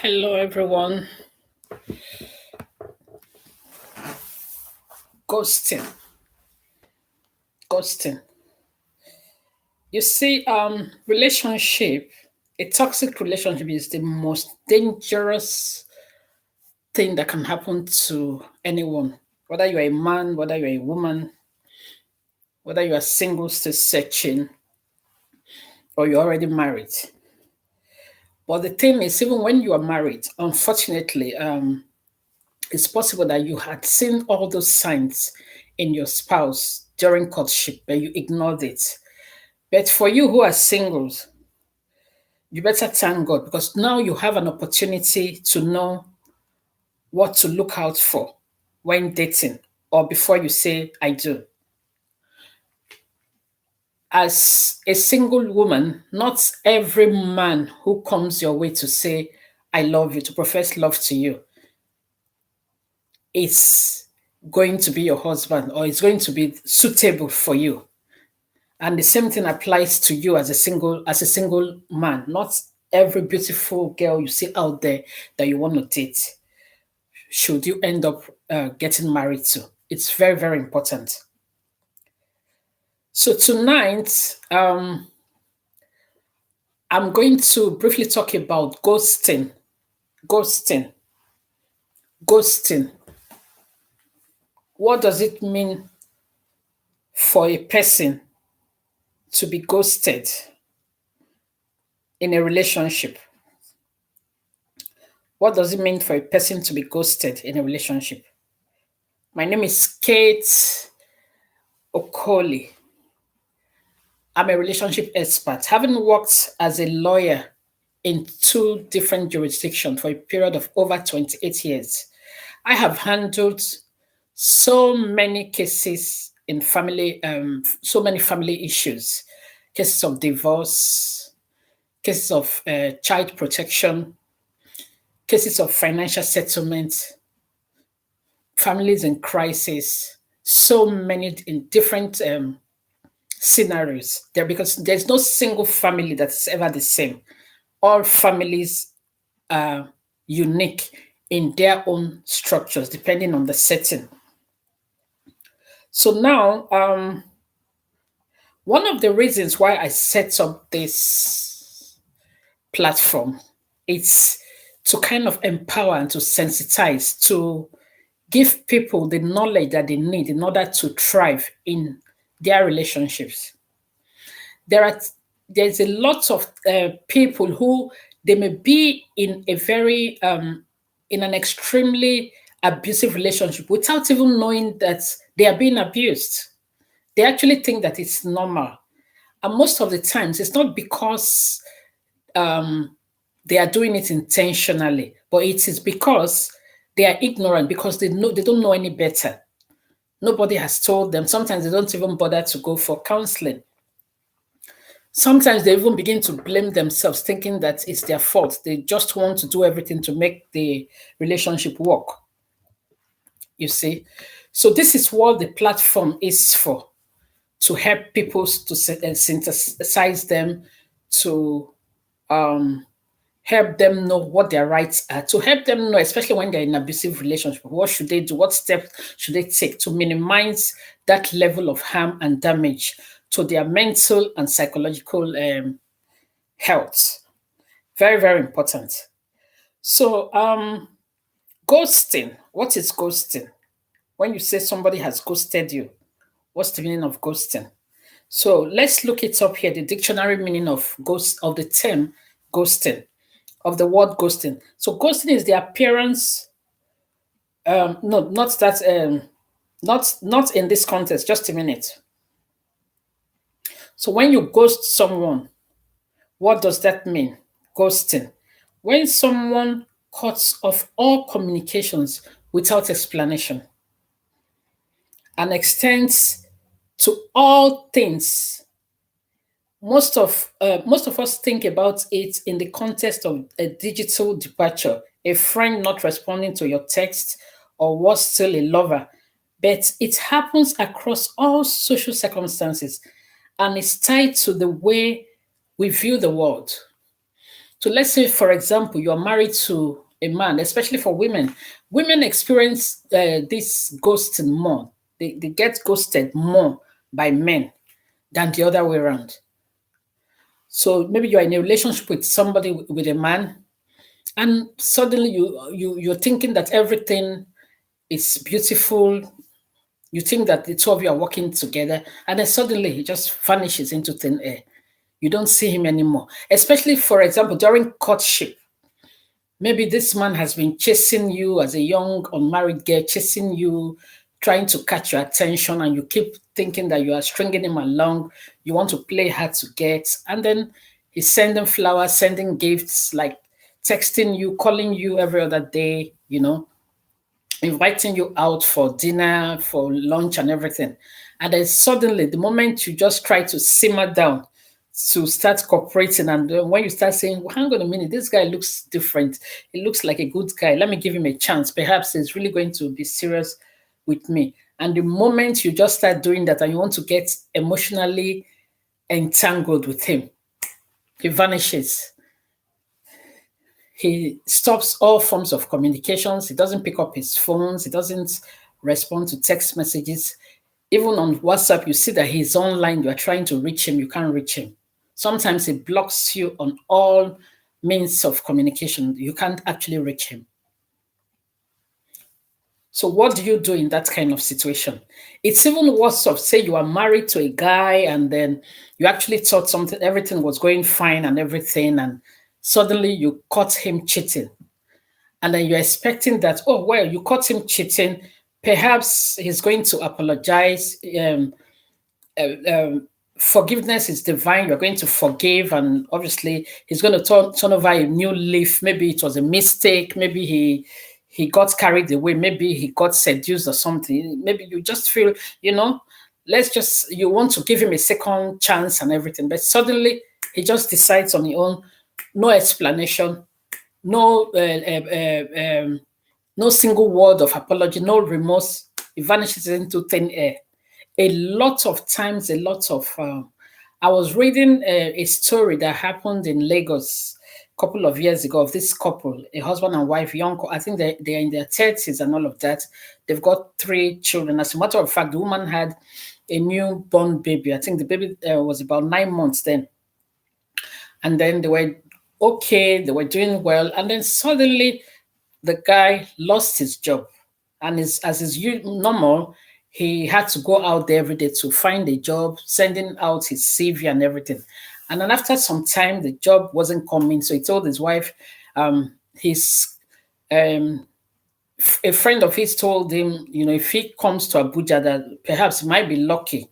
Hello, everyone. Ghosting. Ghosting. You see, relationship, a toxic relationship is the most dangerous thing that can happen to anyone. Whether you're a man, whether you're a woman, whether you are single, still searching, or you're already married. But the thing is, even when you are married, unfortunately, it's possible that you had seen all those signs in your spouse during courtship, but you ignored it. But for you who are singles, you better thank God because now you have an opportunity to know what to look out for when dating or before you say, I do. As a single woman, not every man who comes your way to say, I love you, to profess love to you, is going to be your husband or is going to be suitable for you. And the same thing applies to you as a single man. Not every beautiful girl you see out there that you want to date should you end up getting married to. It's very, very important. So tonight, I'm going to briefly talk about ghosting. Ghosting. Ghosting. What does it mean for a person to be ghosted in a relationship? What does it mean for a person to be ghosted in a relationship? My name is Kate Okoli. I'm a relationship expert, having worked as a lawyer in two different jurisdictions for a period of over 28 years. I have handled so many cases in family, so many family issues, cases of divorce, cases of child protection, cases of financial settlement, families in crisis, so many in different scenarios there because there's no single family that's ever the same. All families are unique in their own structures depending on the setting. So now, one of the reasons why I set up this platform is to kind of empower and to sensitize, to give people the knowledge that they need in order to thrive in their relationships. There are there's a lot of people who they may be in a very in an extremely abusive relationship without even knowing that they are being abused. They actually think that it's normal, and most of the times it's not because they are doing it intentionally, but it is because they are ignorant because they don't know any better. Nobody has told them. Sometimes they don't even bother to go for counseling. Sometimes they even begin to blame themselves, thinking that it's their fault. They just want to do everything to make the relationship work, you see. So, this is what the platform is for, to help people to synthesize them, to um, help them know what their rights are, to help them know, especially when they're in an abusive relationship, what should they do, what steps should they take to minimize that level of harm and damage to their mental and psychological health. Very, very important. So, ghosting. What is ghosting? When you say somebody has ghosted you, what's the meaning of ghosting? So let's look it up here. The dictionary meaning of ghost of the term ghosting, of the word ghosting. So ghosting is the appearance. No, not that. Not in this context. Just a minute. So when you ghost someone, what does that mean? Ghosting. When someone cuts off all communications without explanation and extends to all things. Most of us think about it in the context of a digital departure, a friend not responding to your text, or was still a lover. But it happens across all social circumstances and is tied to the way we view the world. So let's say, for example, you're married to a man, especially for women. Women experience this ghosting more. They get ghosted more by men than the other way around. So maybe you're in a relationship with somebody, with a man, and suddenly you're thinking that everything is beautiful. You think that the two of you are working together, and then suddenly he just vanishes into thin air. You don't see him anymore. Especially, for example, during courtship. Maybe this man has been chasing you as a young unmarried girl, chasing you, trying to catch your attention, and you keep thinking that you are stringing him along. You want to play hard to get, and then he's sending flowers, sending gifts, like texting you, calling you every other day, inviting you out for dinner, for lunch, and everything. And then suddenly, the moment you just try to simmer down to start cooperating, and when you start saying, well, hang on a minute, this guy looks different. He looks like a good guy. Let me give him a chance. Perhaps he's really going to be serious with me. And the moment you just start doing that and you want to get emotionally entangled with him, he vanishes. He stops all forms of communications. He doesn't pick up his phones. He doesn't respond to text messages. Even on WhatsApp, you see that he's online. You are trying to reach him. You can't reach him. Sometimes he blocks you on all means of communication. You can't actually reach him. So what do you do in that kind of situation? It's even worse of, say you are married to a guy and then you actually thought everything was going fine and everything, and suddenly you caught him cheating. And then you're expecting that, oh, well, you caught him cheating. Perhaps he's going to apologize. Forgiveness is divine. You're going to forgive, and obviously he's going to turn over a new leaf. Maybe it was a mistake. Maybe he got carried away. Maybe he got seduced or something. Maybe you just feel, you want to give him a second chance and everything. But suddenly he just decides on his own, no explanation, no no single word of apology, no remorse. He vanishes into thin air. A lot of times, I was reading a story that happened in Lagos a couple of years ago of this couple, a husband and wife, I think they're in their 30s and all of that. They've got 3 children. As a matter of fact, the woman had a newborn baby. I think the baby was about 9 months then. And then they were okay, they were doing well. And then suddenly the guy lost his job. And as is normal, he had to go out there every day to find a job, sending out his CV and everything. And then after some time, the job wasn't coming. So he told his wife, a friend of his told him, if he comes to Abuja, that perhaps he might be lucky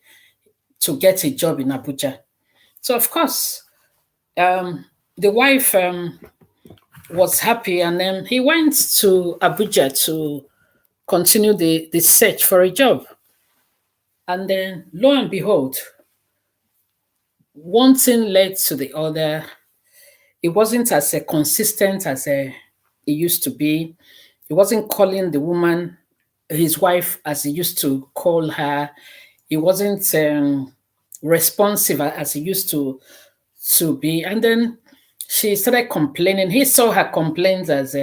to get a job in Abuja. So, of course, the wife was happy, and then he went to Abuja to continue the search for a job. And then, lo and behold, one thing led to the other. It wasn't as consistent as it used to be. He wasn't calling the woman, his wife, as he used to call her. He wasn't responsive as he used to be. And then she started complaining. He saw her complaints as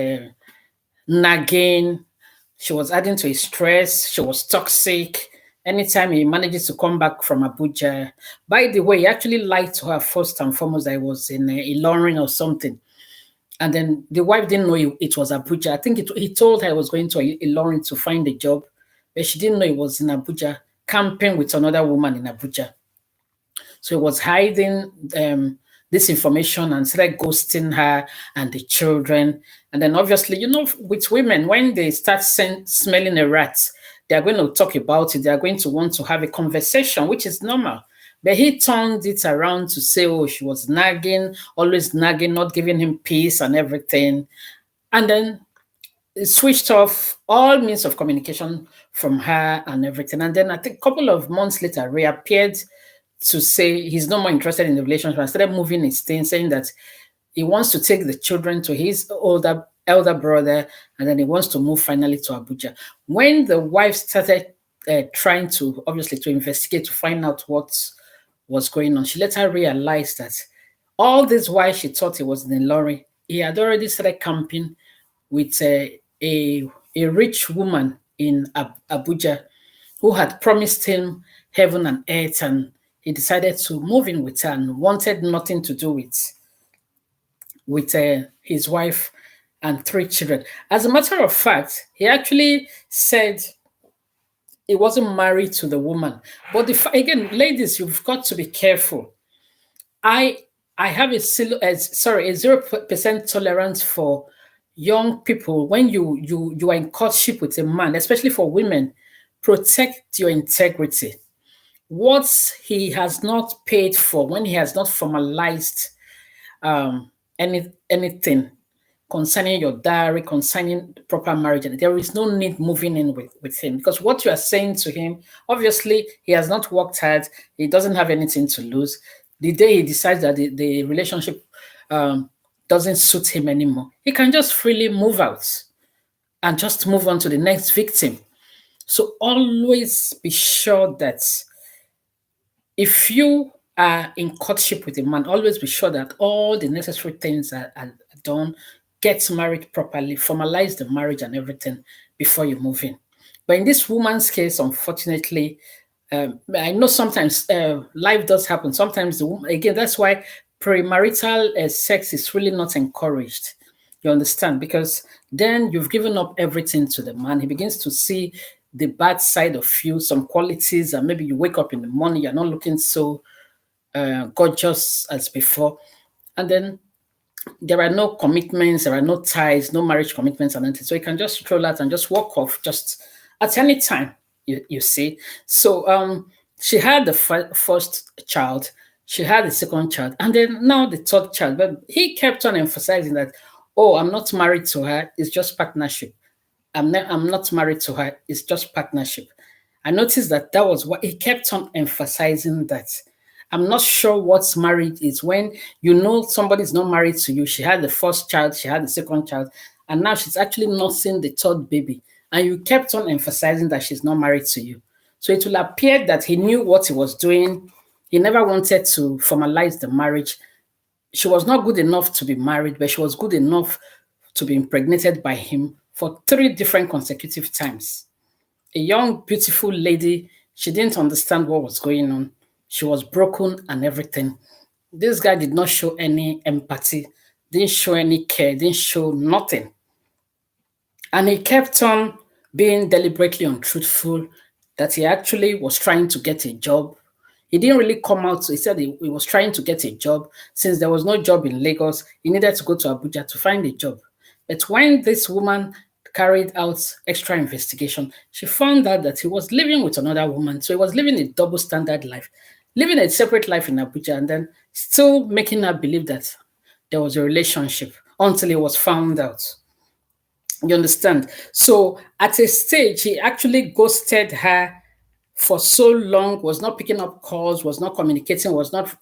nagging. She was adding to his stress. She was toxic. Anytime he manages to come back from Abuja, by the way, he actually lied to her first and foremost that he was in Ilorin or something. And then the wife didn't know it was Abuja. I think he told her he was going to Ilorin to find a job, but she didn't know he was in Abuja, camping with another woman in Abuja. So he was hiding this information and started ghosting her and the children. And then obviously, with women, when they start smelling a rat, they're going to talk about it. They're going to want to have a conversation, which is normal. But he turned it around to say, oh, she was nagging, always nagging, not giving him peace and everything. And then it switched off all means of communication from her and everything. And then I think a couple of months later, reappeared to say he's no more interested in the relationship. I started moving his thing, saying that he wants to take the children to his elder brother, and then he wants to move finally to Abuja. When the wife started trying to investigate to find out what was going on, she later realized that, All this while she thought he was in a lorry. He had already started camping with a rich woman in Abuja who had promised him heaven and earth, and he decided to move in with her and wanted nothing to do with his wife and three children. As a matter of fact, he actually said he wasn't married to the woman. But again, ladies, you've got to be careful. I I have a 0% tolerance for young people when you are in courtship with a man, especially for women. Protect your integrity. What he has not paid for, when he has not formalized anything concerning your diary, concerning proper marriage, and there is no need moving in with him, because what you are saying to him, obviously he has not worked hard, he doesn't have anything to lose. The day he decides that the relationship doesn't suit him anymore, he can just freely move out and just move on to the next victim. So always be sure that if you are in courtship with a man, always be sure that all the necessary things are done. Get married properly, formalize the marriage and everything before you move in. But in this woman's case, unfortunately, I know sometimes life does happen. Sometimes, again, that's why premarital sex is really not encouraged. You understand? Because then you've given up everything to the man. He begins to see the bad side of you, some qualities, and maybe you wake up in the morning, you're not looking so gorgeous as before. And then there are no commitments, there are no ties, no marriage commitments, and anything. So you can just stroll out and just walk off just at any time, you see. So she had the first child, she had the second child, and then now the third child. But he kept on emphasizing that, oh, I'm not married to her, it's just partnership. I'm not married to her, it's just partnership. I noticed that that was what he kept on emphasizing, that I'm not sure what's marriage is when you know somebody's not married to you. She had the first child, she had the second child, and now she's actually nursing the third baby. And you kept on emphasizing that she's not married to you. So it will appear that he knew what he was doing. He never wanted to formalize the marriage. She was not good enough to be married, but she was good enough to be impregnated by him for 3 different consecutive times. A young, beautiful lady, she didn't understand what was going on. She was broken and everything. This guy did not show any empathy, didn't show any care, didn't show nothing. And he kept on being deliberately untruthful, that he actually was trying to get a job. He didn't really come out. He said he was trying to get a job. Since there was no job in Lagos, he needed to go to Abuja to find a job. But when this woman carried out extra investigation, she found out that he was living with another woman. So he was living a double standard life, living a separate life in Abuja, and then still making her believe that there was a relationship until it was found out. You understand? So at a stage, he actually ghosted her for so long, was not picking up calls, was not communicating, was not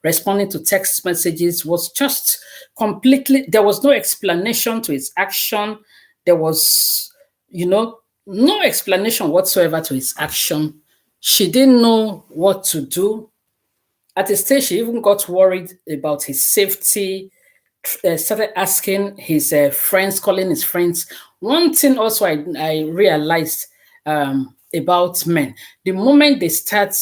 responding to text messages, was just completely, there was no explanation to his action. There was, no explanation whatsoever to his action. She didn't know what to do. At a stage, she even got worried about his safety, started asking his friends, calling his friends. One thing also I realized about men, the moment they start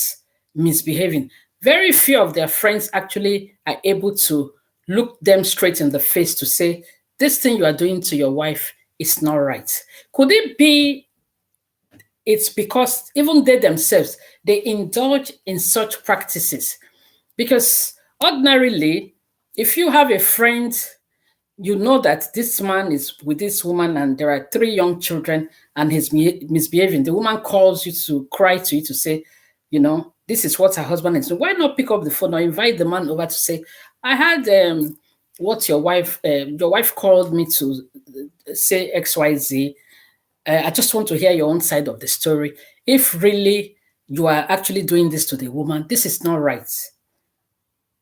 misbehaving, very few of their friends actually are able to look them straight in the face to say, this thing you are doing to your wife is not right. Could it be it's because even they themselves, they indulge in such practices? Because ordinarily, if you have a friend, you know that this man is with this woman and there are 3 young children and he's misbehaving. The woman calls you to cry to you to say, this is what her husband is doing. Why not pick up the phone or invite the man over to say, I had what your wife called me to say XYZ. I just want to hear your own side of the story. If really you are actually doing this to the woman, this is not right.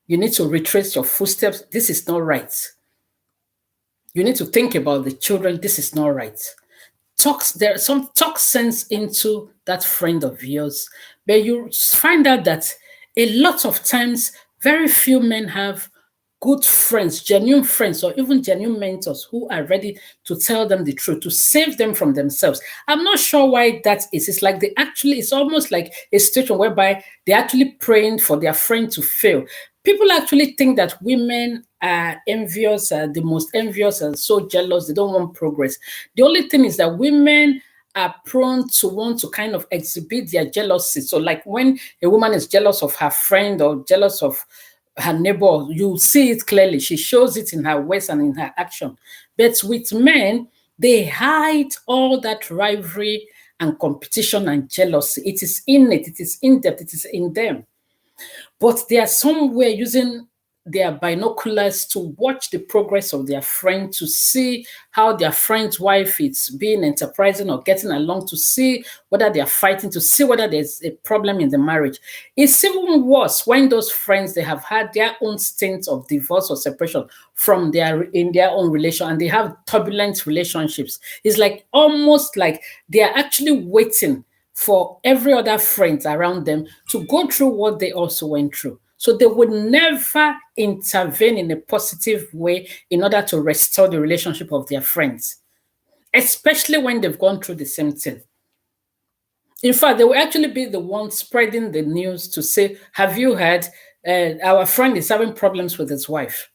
You need to retrace your footsteps. This is not right. You need to think about the children. This is not right. Talk sense into that friend of yours, but you find out that a lot of times, very few men have good friends, genuine friends, or even genuine mentors who are ready to tell them the truth, to save them from themselves. I'm not sure why that is. It's like they actually, it's almost like a situation whereby they're actually praying for their friend to fail. People actually think that women are envious, are the most envious, and so jealous. They don't want progress. The only thing is that women are prone to want to kind of exhibit their jealousy. So, like when a woman is jealous of her friend or jealous of her neighbor, you see it clearly. She shows it in her words and in her action. But with men, they hide all that rivalry and competition and jealousy. It is innate, it is in depth, it is in them. But they are somewhere using their binoculars to watch the progress of their friend, to see how their friend's wife is being enterprising or getting along, to see whether they are fighting, to see whether there's a problem in the marriage. It's even worse when those friends, they have had their own stints of divorce or separation from in their own relation, and they have turbulent relationships. It's like almost like they are actually waiting for every other friend around them to go through what they also went through. So they would never intervene in a positive way in order to restore the relationship of their friends, especially when they've gone through the same thing. In fact, they will actually be the ones spreading the news to say, have you heard, our friend is having problems with his wife?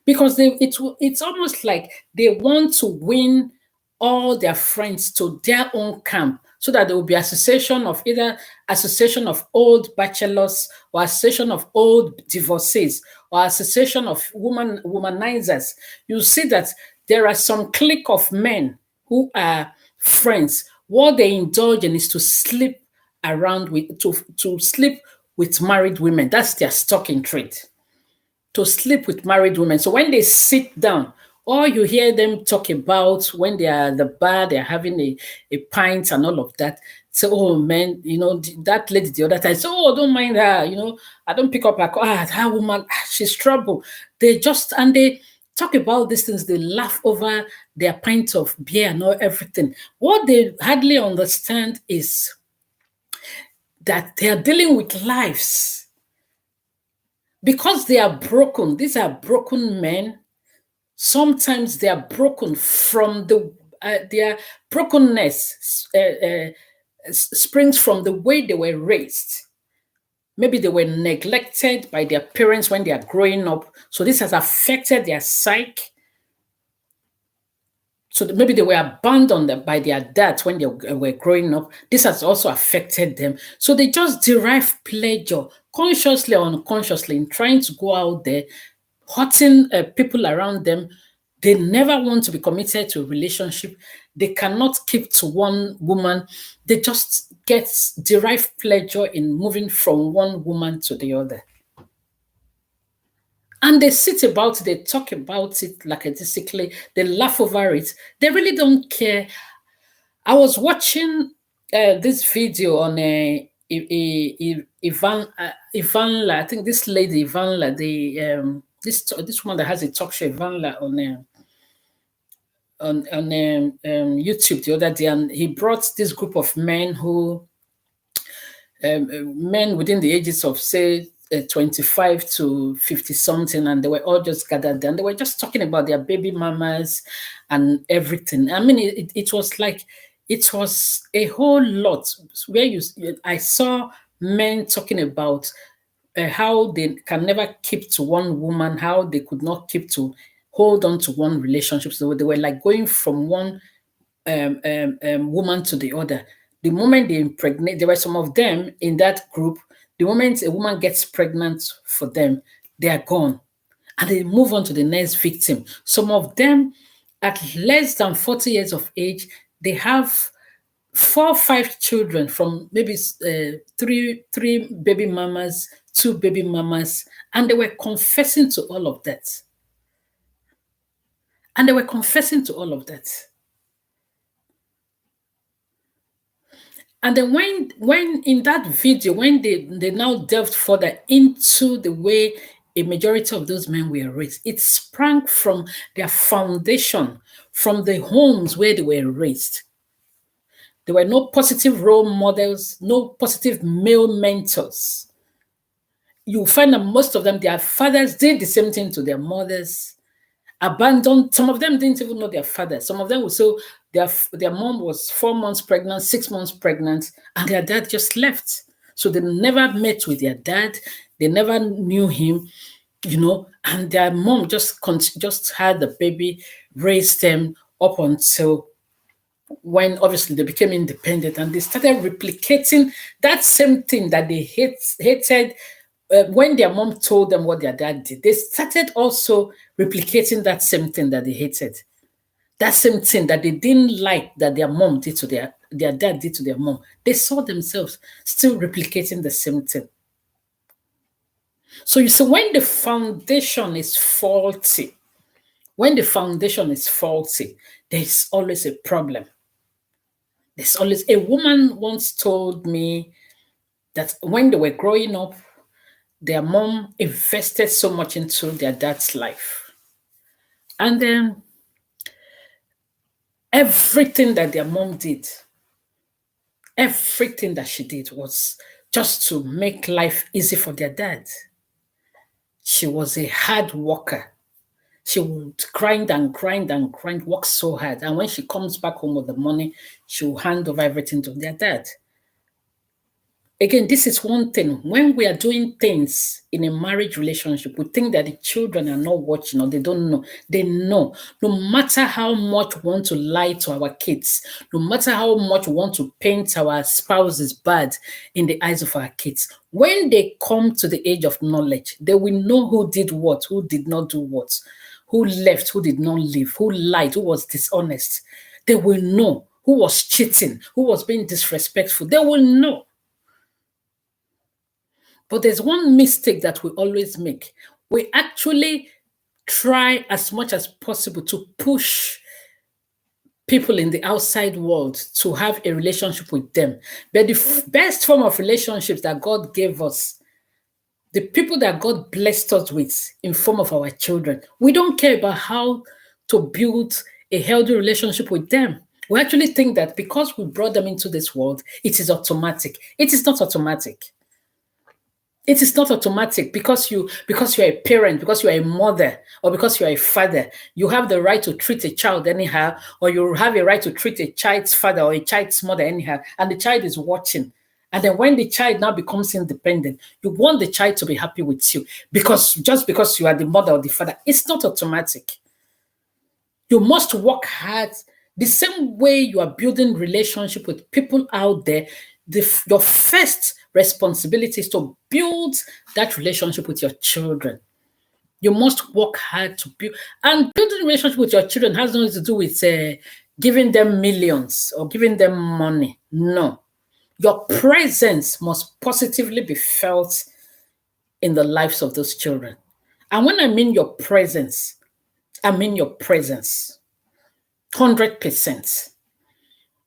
Because it's almost like they want to win all their friends to their own camp, so that there will be association of either association of old bachelors, or association of old divorcees, or association of womanizers. You see that there are some clique of men who are friends. What they indulge in is to sleep around with to sleep with married women. That's their stalking trait, to sleep with married women. So when they sit down, all you hear them talk about when they are at the bar, they're having a pint and all of that. So, oh man, that lady the other time. So, oh, don't mind her, I don't pick up her call. That woman, she's trouble. They talk about these things, they laugh over their pint of beer and all everything. What they hardly understand is that they are dealing with lives. Because they are broken, these are broken men. Sometimes they are broken from their brokenness springs from the way they were raised. Maybe they were neglected by their parents when they are growing up. So this has affected their psyche. So maybe they were abandoned by their dads when they were growing up. This has also affected them. So they just derive pleasure, consciously or unconsciously, in trying to go out there, hurting people around them. They never want to be committed to a relationship. They cannot keep to one woman. They just derive pleasure in moving from one woman to the other. And they sit about it, they talk about it lackadaisically, they laugh over it. They really don't care. I was watching this video on Ivanla. I think this lady Ivanla, this woman that has a talk show, Ivanla, on YouTube the other day, and he brought this group of men men within the ages of, say, 25 to 50 something, and they were all just gathered there, and they were just talking about their baby mamas and everything. I mean, it was like, it was a whole lot where I saw men talking about how they can never keep to one woman, how they could not keep to hold on to one relationship. So they were like going from one woman to the other. The moment they impregnate, there were some of them in that group. The moment a woman gets pregnant for them, they are gone, and they move on to the next victim. Some of them, at less than 40 years of age, they have 4 or 5 children from maybe three baby mamas, 2 baby mamas, and they were confessing to all of that. And they were confessing to all of that. And then when in that video, when they now delved further into the way a majority of those men were raised, it sprang from their foundation, from the homes where they were raised. There were no positive role models, no positive male mentors. You find that most of them, their fathers did the same thing to their mothers, abandoned. Some of them didn't even know their father. Some of them would say their mom was 4 months pregnant, 6 months pregnant, and their dad just left. So they never met with their dad. They never knew him, and their mom just had the baby, raised them up until when obviously they became independent, and they started replicating that same thing that they hated when their mom told them what their dad did. They started also replicating that same thing that they hated, that same thing that they didn't like that their mom did to their dad did to their mom. They saw themselves still replicating the same thing. So you see, when the foundation is faulty, there's always a problem. There's always a woman once told me that when they were growing up, their mom invested so much into their dad's life. And then everything that their mom did, everything that she did was just to make life easy for their dad. She was a hard worker. She would grind and grind and grind, work so hard. And when she comes back home with the money, she will hand over everything to their dad. Again, this is one thing. When we are doing things in a marriage relationship, we think that the children are not watching or they don't know. They know. No matter how much we want to lie to our kids, no matter how much we want to paint our spouses bad in the eyes of our kids, when they come to the age of knowledge, they will know who did what, who did not do what, who left, who did not leave, who lied, who was dishonest. They will know who was cheating, who was being disrespectful. They will know. But there's one mistake that we always make. We actually try as much as possible to push people in the outside world to have a relationship with them. But the best form of relationships that God gave us, the people that God blessed us with in form of our children, we don't care about how to build a healthy relationship with them. We actually think that because we brought them into this world, it is automatic. It is not automatic. It is not automatic because you're a parent, because you're a mother, or because you're a father, you have the right to treat a child anyhow, or you have a right to treat a child's father or a child's mother anyhow, and the child is watching. And then when the child now becomes independent, you want the child to be happy with you just because you are the mother or the father. It's not automatic. You must work hard the same way you are building relationship with people out there. Your first responsibility is to build that relationship with your children. You must work hard to build. And building a relationship with your children has nothing to do with giving them millions or giving them money. No. Your presence must positively be felt in the lives of those children. And when I mean your presence, I mean your presence. 100%.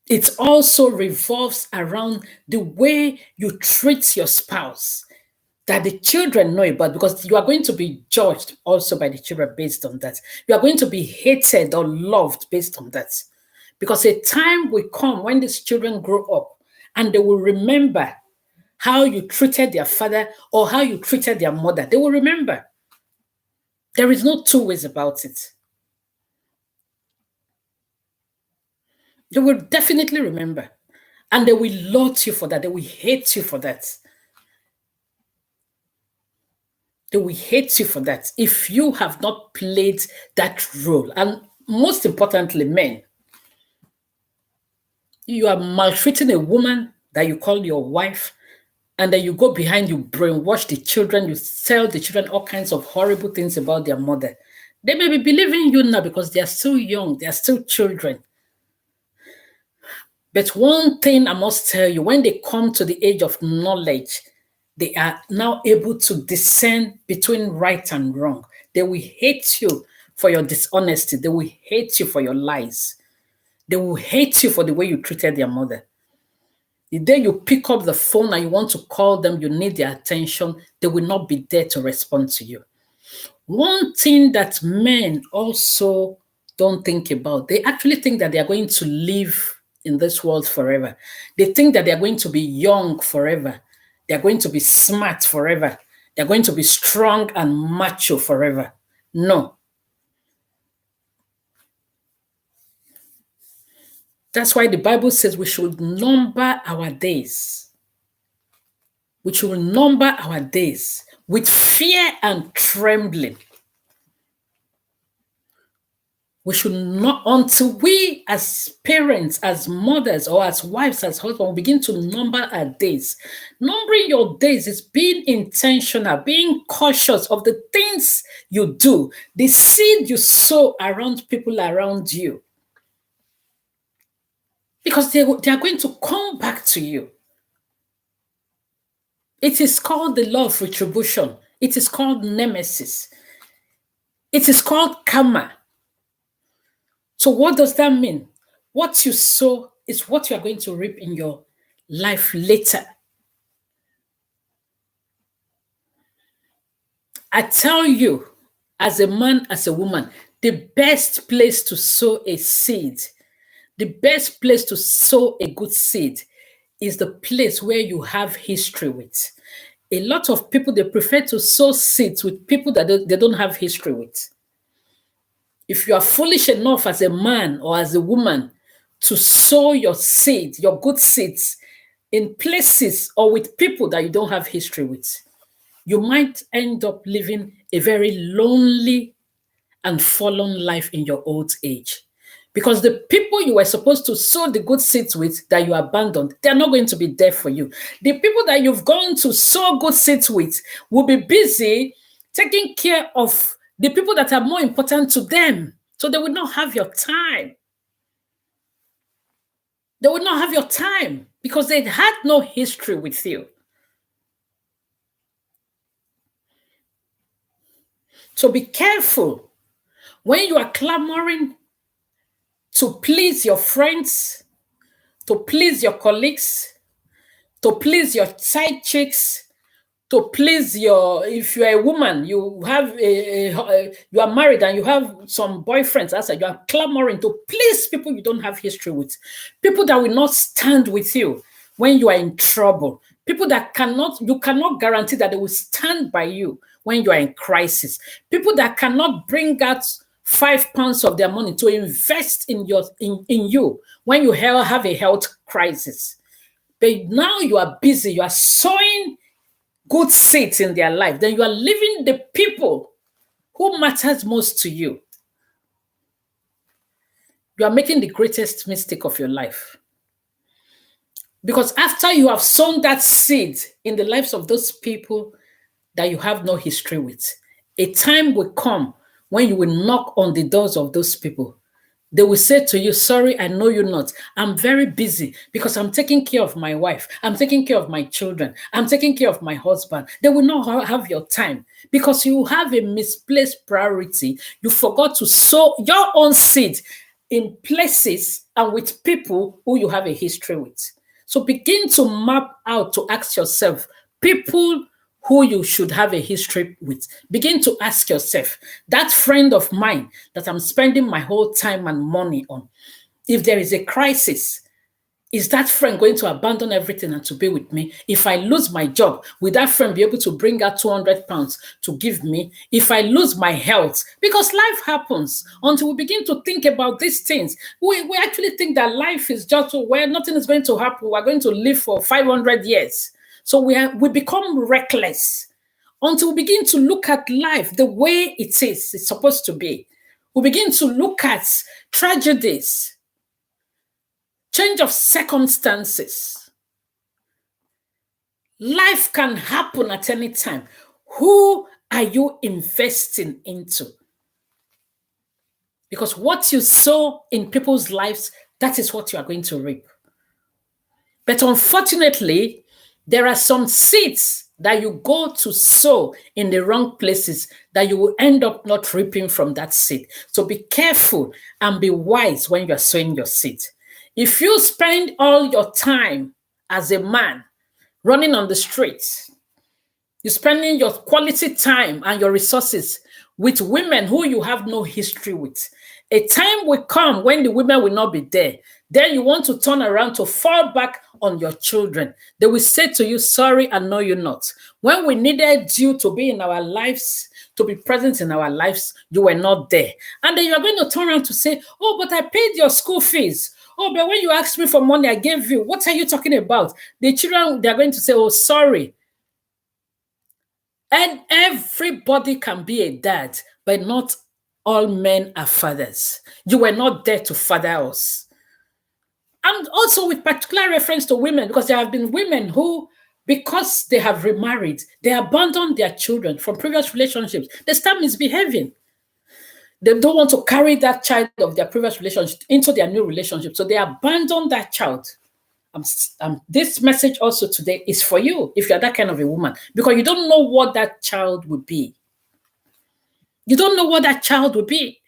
It also revolves around the way you treat your spouse that the children know about, because you are going to be judged also by the children based on that. You are going to be hated or loved based on that. Because a time will come when these children grow up and they will remember how you treated their father or how you treated their mother. They will remember. There is no two ways about it. They will definitely remember. And they will loathe you for that. They will hate you for that. They will hate you for that if you have not played that role. And most importantly, men, you are maltreating a woman that you call your wife, and then you go behind, you brainwash the children, you tell the children all kinds of horrible things about their mother. They may be believing you now because they are still young, they are still children. But one thing I must tell you, when they come to the age of knowledge, they are now able to discern between right and wrong. They will hate you for your dishonesty. They will hate you for your lies. They will hate you for the way you treated their mother. The day you pick up the phone and you want to call them, you need their attention, they will not be there to respond to you. One thing that men also don't think about, they actually think that they are going to live in this world forever. They think that they are going to be young forever. They are going to be smart forever. They're going to be strong and macho forever. No. That's why the Bible says we should number our days. We should number our days with fear and trembling. We should not, until we as parents, as mothers, or as wives, as husbands, begin to number our days. Numbering your days is being intentional, being cautious of the things you do, the seed you sow around people around you. Because they are going to come back to you. It is called the law of retribution. It is called nemesis. It is called karma. So what does that mean? What you sow is what you are going to reap in your life later. I tell you, as a man, as a woman, the best place to sow a seed, the best place to sow a good seed is the place where you have history with. A lot of people, they prefer to sow seeds with people that they don't have history with. If you are foolish enough as a man or as a woman to sow your seed, your good seeds, in places or with people that you don't have history with, you might end up living a very lonely and fallen life in your old age. Because the people you were supposed to sow the good seeds with that you abandoned, they're not going to be there for you. The people that you've gone to sow good seeds with will be busy taking care of the people that are more important to them. So they will not have your time. They will not have your time because they had no history with you. So be careful when you are clamoring to please your friends, to please your colleagues, to please your side chicks, to please if you're a woman, you have you are married and you have some boyfriends outside, you are clamoring to please people you don't have history with, people that will not stand with you when you are in trouble, people that you cannot guarantee that they will stand by you when you are in crisis, people that cannot bring out £5 of their money to invest in you when you have a health crisis. But now you are busy, you are sowing good seeds in their life, then you are leaving the people who matters most to you. You are making the greatest mistake of your life. Because after you have sown that seed in the lives of those people that you have no history with, a time will come when you will knock on the doors of those people. They will say to you, sorry, I know you not. I'm very busy because I'm taking care of my wife. I'm taking care of my children. I'm taking care of my husband. They will not have your time because you have a misplaced priority. You forgot to sow your own seed in places and with people who you have a history with. So begin to map out, to ask yourself, people who you should have a history with. Begin to ask yourself, that friend of mine that I'm spending my whole time and money on, if there is a crisis, is that friend going to abandon everything and to be with me? If I lose my job, will that friend be able to bring out £200 to give me? If I lose my health, because life happens, until we begin to think about these things, we actually think that life is just where nothing is going to happen. We're going to live for 500 years. So we become reckless until we begin to look at life the way it's supposed to be. We begin to look at tragedies, change of circumstances. Life can happen at any time. Who are you investing into? Because what you sow in people's lives, that is what you are going to reap. But unfortunately, there are some seeds that you go to sow in the wrong places that you will end up not reaping from that seed. So be careful and be wise when you're sowing your seed. If you spend all your time as a man running on the streets, you're spending your quality time and your resources with women who you have no history with. A time will come when the women will not be there. Then you want to turn around to fall back on your children. They will say to you, sorry, I know you not. When we needed you to be in our lives, to be present in our lives, you were not there. And then you're going to turn around to say, oh, but I paid your school fees. Oh, but when you asked me for money, I gave you. What are you talking about? The children, they're going to say, oh, sorry. And everybody can be a dad, but not all men are fathers. You were not there to father us. And also with particular reference to women, because there have been women who, because they have remarried, they abandon their children from previous relationships. They start misbehaving. They don't want to carry that child of their previous relationship into their new relationship. So they abandon that child. This message also today is for you if you're that kind of a woman, because you don't know what that child would be. You don't know what that child would be.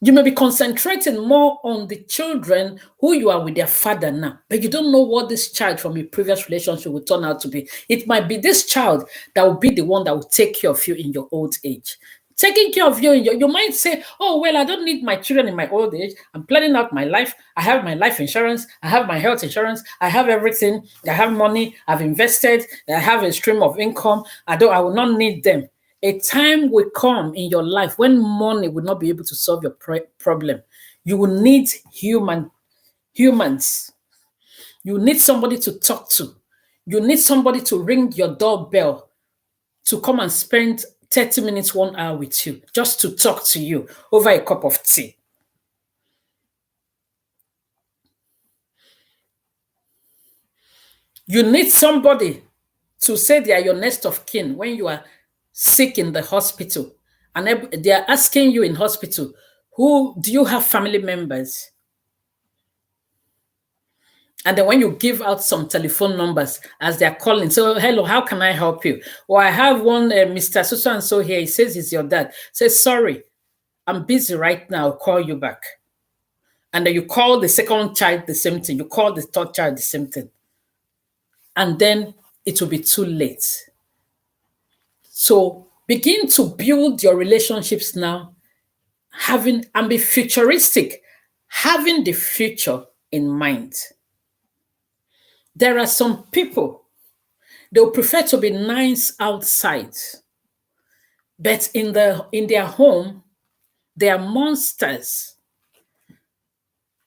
You may be concentrating more on the children who you are with their father now, but you don't know what this child from your previous relationship will turn out to be. It might be this child that will be the one that will take care of you in your old age. Taking care of you, you might say, oh, well, I don't need my children in my old age. I'm planning out my life. I have my life insurance. I have my health insurance. I have everything. I have money. I've invested. I have a stream of income. I will not need them. A time will come in your life when money will not be able to solve your problem. You will need humans. You need somebody to talk to. You need somebody to ring your doorbell to come and spend 30 minutes, 1 hour with you, just to talk to you over a cup of tea. You need somebody to say they are your next of kin when you are sick in the hospital. And they are asking you in hospital, do you have family members? And then when you give out some telephone numbers as they're calling, so hello, how can I help you? Or I have one Mr. So and so here. He says he's your dad. Say, sorry, I'm busy right now. I'll call you back. And then you call the second child the same thing. You call the third child the same thing. And then it will be too late. So begin to build your relationships now, and be futuristic, having the future in mind. There are some people, they'll prefer to be nice outside, but in their home, they are monsters.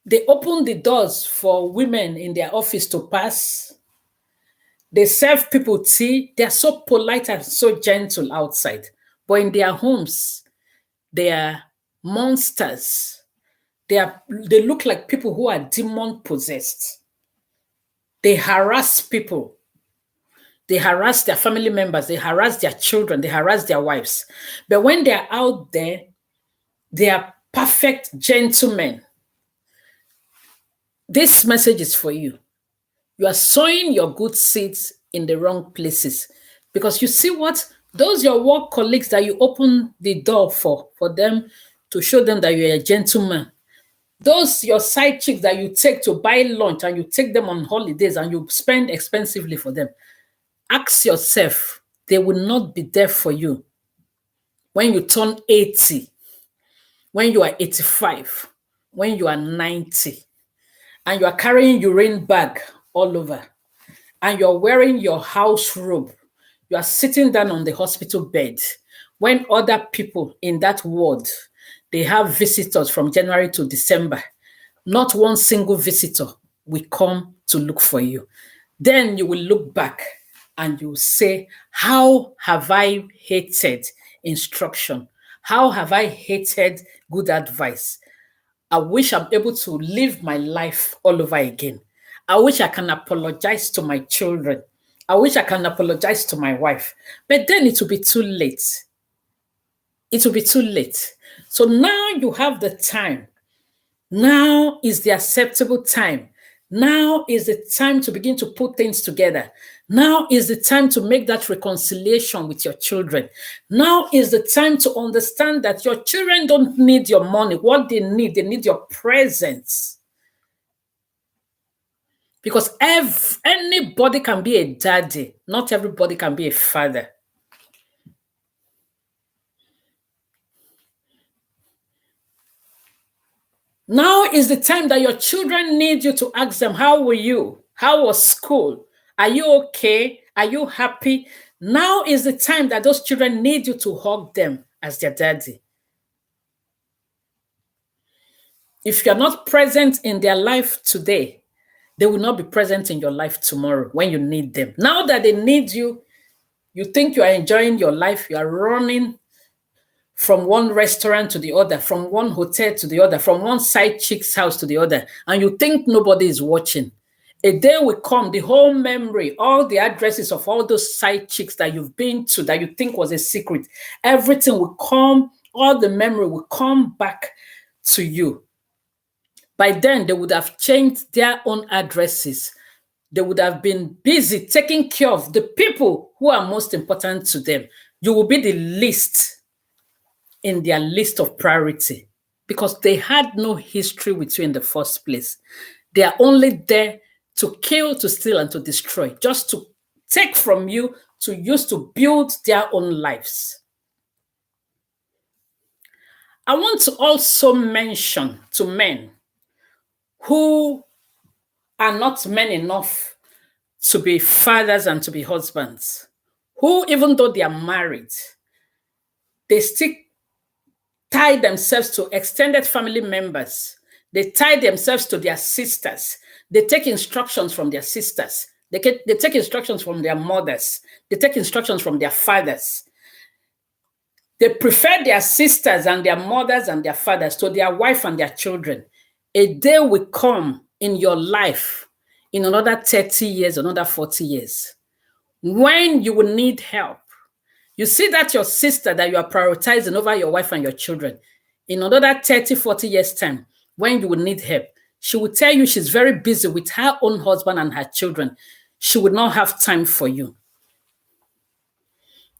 They open the doors for women in their office to pass. They serve people tea. They are so polite and so gentle outside. But in their homes, they are monsters. They look like people who are demon possessed. They harass people. They harass their family members. They harass their children. They harass their wives. But when they're out there, they are perfect gentlemen. This message is for you. You are sowing your good seeds in the wrong places. Because you see what? Those your work colleagues that you open the door for them to show them that you're a gentleman. Those your side chicks that you take to buy lunch and you take them on holidays and you spend expensively for them. Ask yourself, they will not be there for you when you turn 80, when you are 85, when you are 90, and you are carrying urine bag all over, and you're wearing your house robe. You are sitting down on the hospital bed when other people in that ward, they have visitors from January to December. Not one single visitor will come to look for you. Then you will look back and you say, how have I hated instruction? How have I hated good advice? I wish I'm able to live my life all over again. I wish I can apologize to my children. I wish I can apologize to my wife. But then it will be too late. It will be too late. So now you have the time. Now is the acceptable time. Now is the time to begin to put things together. Now is the time to make that reconciliation with your children. Now is the time to understand that your children don't need your money. What they need your presence. Because anybody can be a daddy. Not everybody can be a father. Now is the time that your children need you to ask them, how were you? How was school? Are you okay? Are you happy? Now is the time that those children need you to hug them as their daddy. If you're not present in their life today, they will not be present in your life tomorrow when you need them. Now that they need you, you think you are enjoying your life, you are running from one restaurant to the other, from one hotel to the other, from one side chick's house to the other, and you think nobody is watching. A day will come, the whole memory, all the addresses of all those side chicks that you've been to that you think was a secret, everything will come, all the memory will come back to you. By then, they would have changed their own addresses. They would have been busy taking care of the people who are most important to them. You will be the least in their list of priority because they had no history with you in the first place. They are only there to kill, to steal, and to destroy, just to take from you, to use to build their own lives. I want to also mention to men who are not men enough to be fathers and to be husbands, who, even though they are married, they still tie themselves to extended family members. They tie themselves to their sisters. They take instructions from their sisters. They take instructions from their mothers. They take instructions from their fathers. They prefer their sisters and their mothers and their fathers to their wife and their children. A day will come in your life in another 30 years, another 40 years, when you will need help. You see that your sister that you are prioritizing over your wife and your children, in another 30, 40 years' time, when you will need help, she will tell you she's very busy with her own husband and her children. She will not have time for you.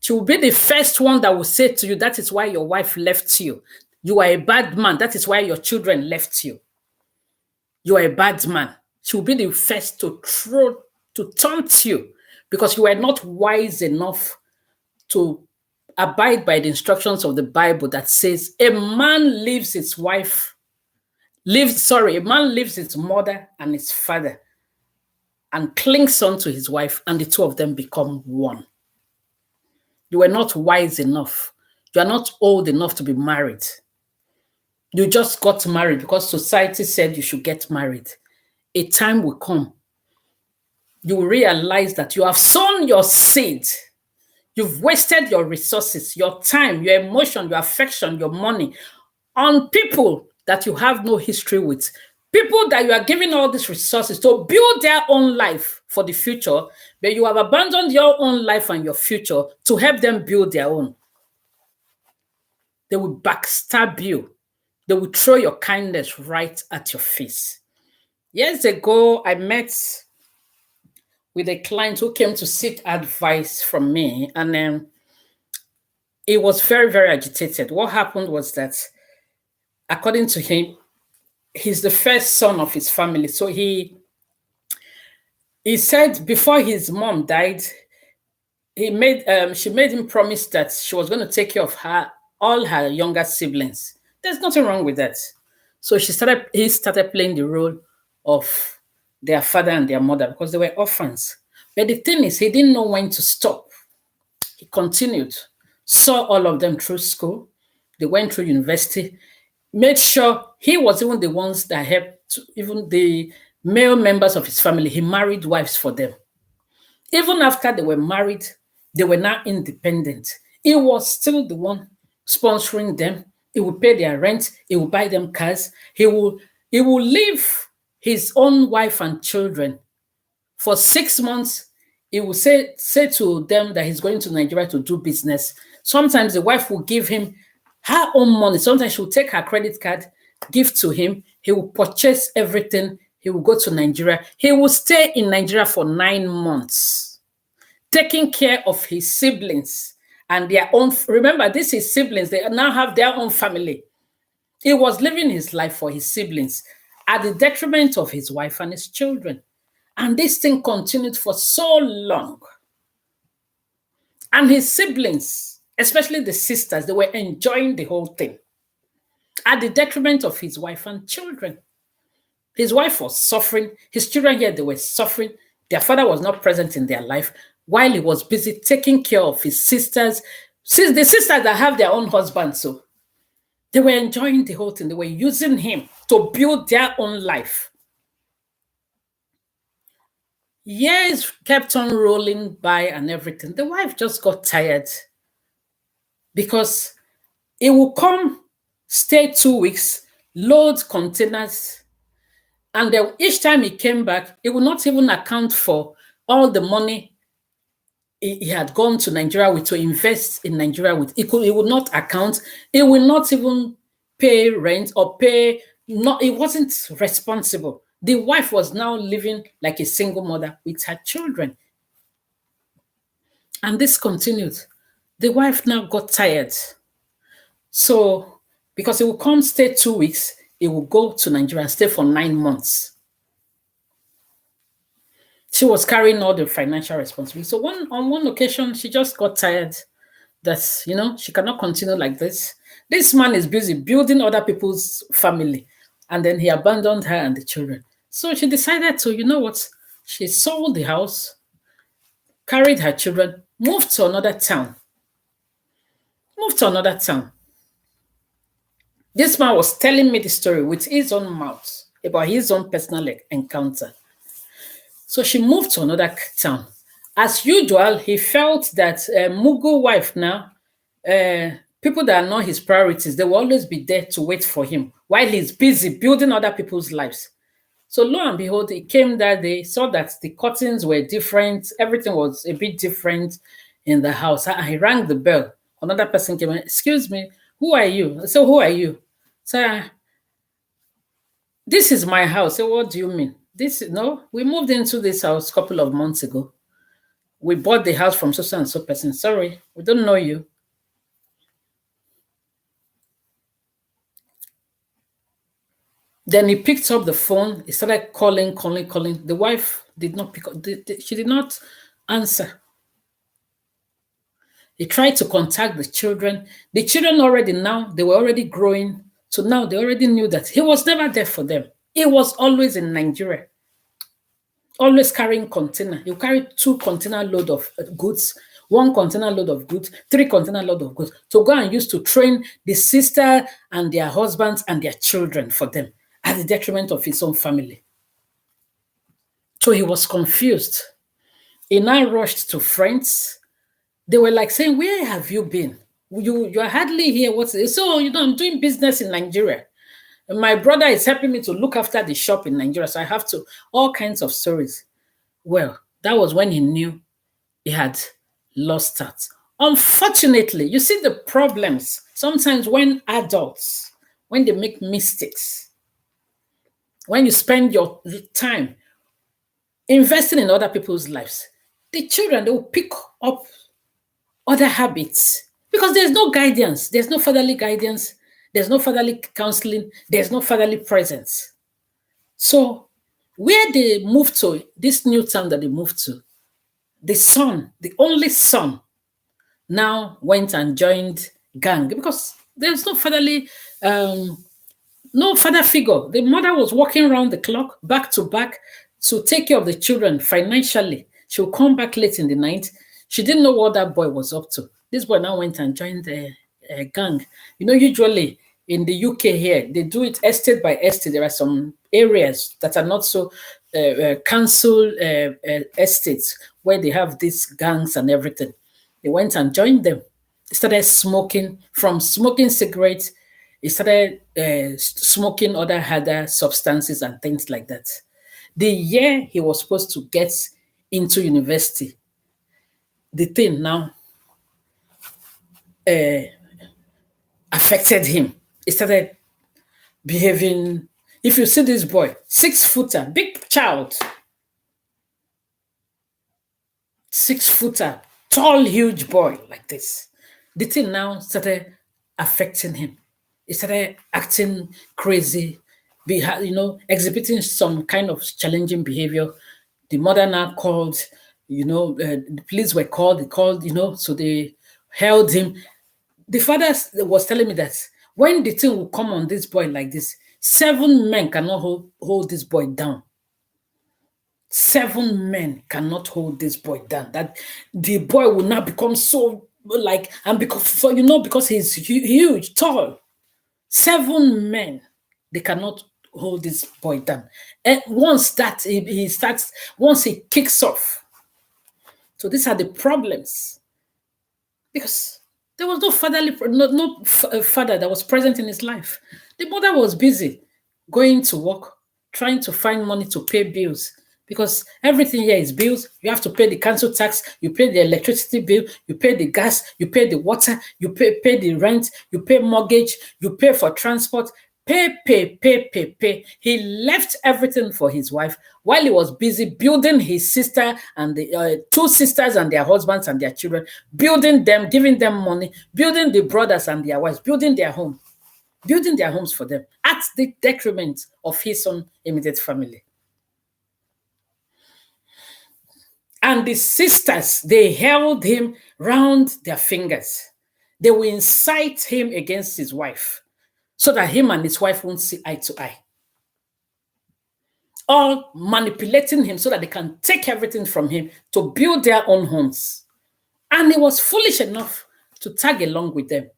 She will be the first one that will say to you, that is why your wife left you. You are a bad man. That is why your children left you. You are a bad man. She will be the first to taunt you because you are not wise enough to abide by the instructions of the Bible that says a man leaves his wife, a man leaves his mother and his father and clings on to his wife, and the two of them become one. You are not wise enough. You are not old enough to be married. You just got married because society said you should get married. A time will come. You will realize that you have sown your seed. You've wasted your resources, your time, your emotion, your affection, your money on people that you have no history with. People that you are giving all these resources to build their own life for the future, but you have abandoned your own life and your future to help them build their own. They will backstab you. They will throw your kindness right at your face. Years ago, I met with a client who came to seek advice from me, and he was very, very agitated. What happened was that, according to him, he's the first son of his family. So he said before his mom died, she made him promise that she was going to take care of all her younger siblings. There's nothing wrong with that. So he started playing the role of their father and their mother because they were orphans. But the thing is, he didn't know when to stop. He continued, saw all of them through school. They went through university, made sure he was even the ones that helped, even the male members of his family. He married wives for them. Even after they were married, they were now independent. He was still the one sponsoring them. He would pay their rent. He would buy them cars. He will leave his own wife and children for 6 months. He will say to them that he's going to Nigeria to do business. Sometimes the wife will give him her own money. Sometimes she will take her credit card, give to him. He will purchase everything. He will go to Nigeria. He will stay in Nigeria for 9 months, taking care of his siblings and their own. Remember, this is siblings. They now have their own family. He was living his life for his siblings at the detriment of his wife and his children. And this thing continued for so long. And his siblings, especially the sisters, they were enjoying the whole thing. at the detriment of his wife and children. His wife was suffering. His children here, they were suffering. Their father was not present in their life while he was busy taking care of his sisters. The sisters that have their own husbands, so they were enjoying the whole thing. They were using him to build their own life. Years kept on rolling by and everything. The wife just got tired because it will come, stay 2 weeks, load containers, and then each time he came back, it would not even account for all the money he had gone to Nigeria with to invest in Nigeria with. It would not account. It will not even pay rent or pay. Not. It wasn't responsible. The wife was now living like a single mother with her children. And this continued. The wife now got tired. So, because it will come stay 2 weeks, it will go to Nigeria and stay for 9 months. She was carrying all the financial responsibility. So on one occasion, she just got tired that, she cannot continue like this. This man is busy building other people's family. And then he abandoned her and the children. So she decided to, she sold the house, carried her children, moved to another town. This man was telling me the story with his own mouth about his own personal encounter. So she moved to another town. As usual, he felt that Mugu wife now, people that are not his priorities, they will always be there to wait for him while he's busy building other people's lives. So lo and behold, he came that day, saw that the curtains were different, everything was a bit different in the house. He rang the bell. Another person came in, excuse me, who are you? I said, who are you? So this is my house. So what do you mean? We moved into this house a couple of months ago. We bought the house from so and so person. Sorry, we don't know you. Then he picked up the phone. He started calling. The wife did not pick up. She did not answer. He tried to contact the children. The children they were already growing. So now they already knew that he was never there for them. He was always in Nigeria. Always carrying container. You carry 2 container load of goods, 1 container load of goods, 3 container load of goods to go and use to train the sister and their husbands and their children for them at the detriment of his own family. So he was confused. He now rushed to friends. They were like saying, where have you been? You are hardly here. What's it? So, I'm doing business in Nigeria. My brother is helping me to look after the shop in Nigeria. So I have to, all kinds of stories. Well, that was when he knew he had lost that. Unfortunately, you see the problems sometimes when adults, when they make mistakes, when you spend your time investing in other people's lives, the children, they will pick up other habits because there's no guidance. There's no fatherly guidance. There's no fatherly counseling. There's no fatherly presence. So where they moved to, this new town that they moved to, the son, the only son, now went and joined gang because there's no fatherly, no father figure. The mother was working around the clock, back to back, to take care of the children financially. She would come back late in the night. She didn't know what that boy was up to. This boy now went and joined a gang. Usually in the UK here, they do it estate by estate. There are some areas that are not so council estates where they have these gangs and everything. They went and joined them. They started smoking. From smoking cigarettes, he started smoking other harder substances and things like that. The year he was supposed to get into university, the thing now affected him. He started behaving. If you see this boy, 6-footer, big child, 6-footer, tall, huge boy like this. The thing now started affecting him. He started acting crazy, exhibiting some kind of challenging behavior. The mother now called, the police were called, so they held him. The father was telling me that When the thing will come on this boy like this, 7 men cannot hold this boy down. 7 men cannot hold this boy down. That the boy will not become so like, and because he's huge, tall. 7 men, they cannot hold this boy down. And once that he starts, once he kicks off. So these are the problems. Because there was no father that was present in his life. The mother was busy going to work, trying to find money to pay bills. Because everything here is bills. You have to pay the council tax, you pay the electricity bill, you pay the gas, you pay the water, you pay the rent, you pay mortgage, you pay for transport. Pay. He left everything for his wife while he was busy building his sister and the 2 sisters and their husbands and their children, building them, giving them money, building the brothers and their wives, building their homes for them at the detriment of his own immediate family. And the sisters, they held him round their fingers. They will incite him against his wife so that him and his wife won't see eye to eye. All manipulating him so that they can take everything from him to build their own homes. And he was foolish enough to tag along with them.